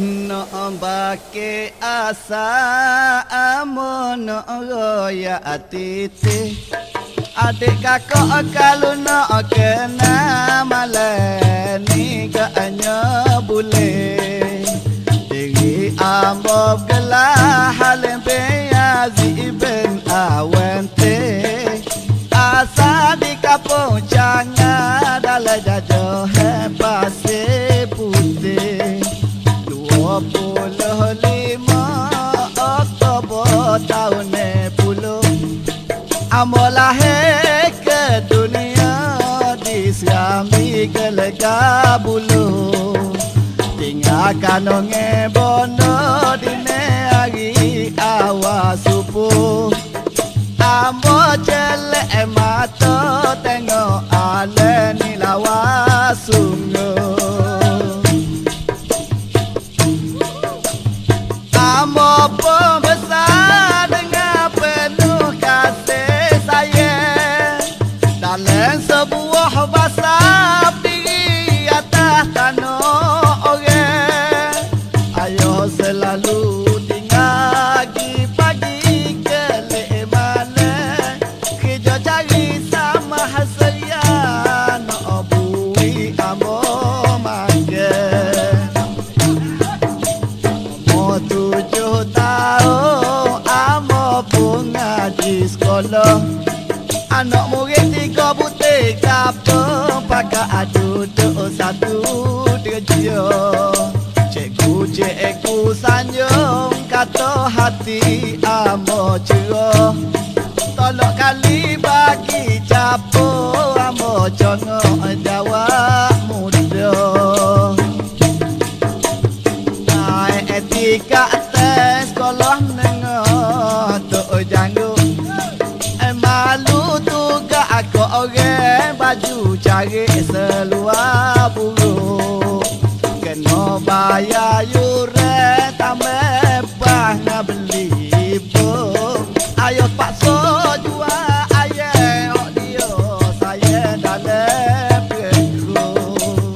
No bake asa amono roya atite adik kakak kalau no kena maleni gaknya bule diri ambob gelah halim beyazi ben awente asa di kapung canga dalam jajoh pase putih 25 Oktober tahun 10 Amo lahir ke dunia di Siami gelega bulu tinggalkan onge bono di hari awal subuh Amo jelek mata tengok ale ni lawa sungguh Amo pembesar dengan penuh kasih sayang dalam sebuah basap diri atas tanah orang ayo selalu tinggal pagi ke mana kerja cari sama hasrian bui amo makan 7 tahun amo pun ngaji sekolah anak murid 3 butir kapal pakai duduk satu derja cikgu sanjung kata hati amo cerah tolong kali bagi capo amo jongok jawab muda etika tes sekolah menengah tok janggut malu tuga aku orang baju cari seluar buruk kena bayar yuran tambah bah nak beli buk ayo paksa jual ayam dia saya dalam perut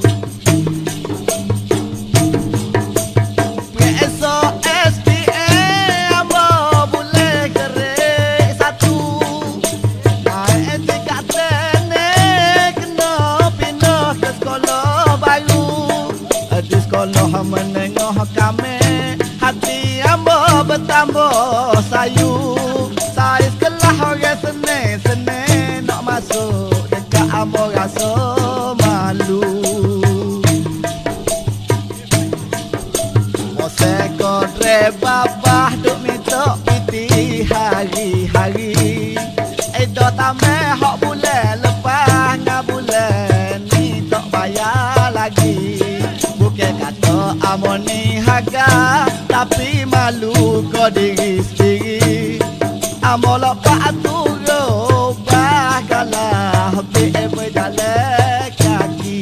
sekolah menengah kami hati ambo bertambah sayu saya sekolah orang seneng nak masuk dekat ambo rasa malu moseko babah duk minta piti hari-hari edo tame hok bulan lepas ngah bulan ni tak bayar lagi kata amo ni haga tapi malu ko diri sendiri amo lepas tu robah kalah berjalan kaki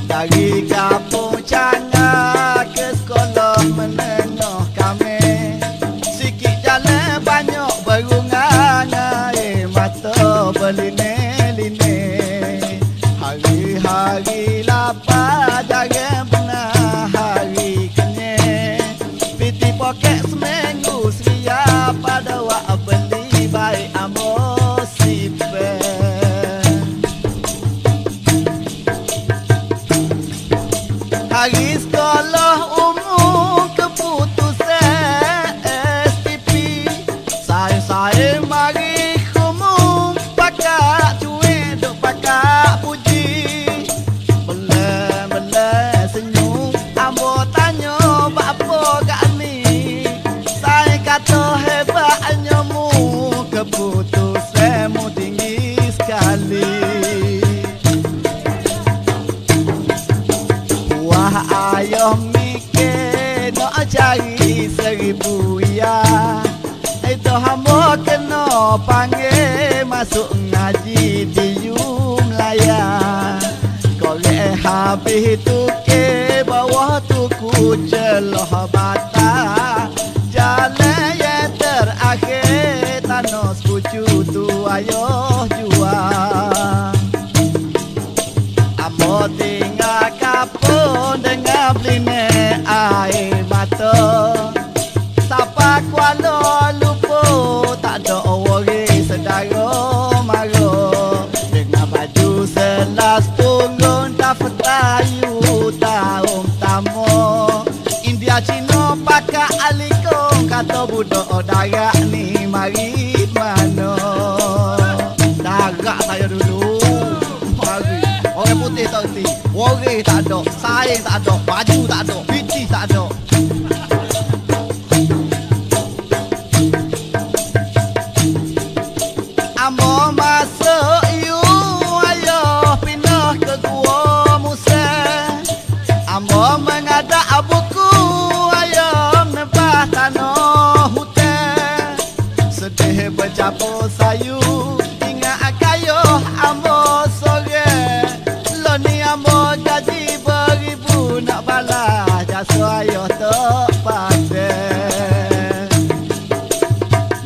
dari kampung Canga ke sekolah menengah kami sikit jalan banyak berungang air mata berline-line hari lapar jangan pernah hari kenyang piti poket seminggu siap pada wak beli baik amo sipen hari sekolah umum keputusan SPP saya mari umum pakai cuit duk pakai puji kata hebatnya mu keputusanmu tinggi sekali wah ayah mikir nak cari 1000 ya itu hamba kena panggil masuk ngaji di Melaya koleh habis tu ke bawah tu ku celah bata jalan yang terakhir tanah sepucu tu ayo jual amo tinggal barak ni mari mano. Darak saya dulu. Mari. Orang putih tak erti. Wari tak ada, saing tak ada, baju tak ada, piti tak ada. Amo masuk you, ayo pindah ke gua Musa. Amo mengadak buku, ayo nempah tanah hutan. Sedih bercampur sayu, ingat kayo amo sore. Lo ni amo gaji beribu nak balas jasa ayo tak pakai.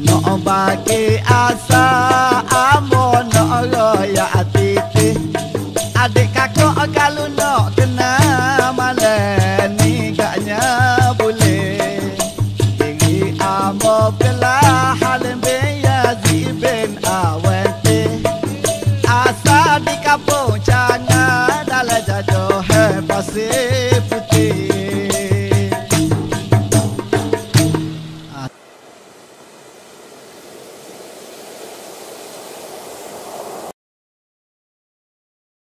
Nak bagi asa amo nak royak titih. Adik kakak kalau nak kena malam ni gaknya boleh. Tinggi amo belah halim bin Yazid bin Awati. Asa di kampung Canga dalam jajoh pasir putih.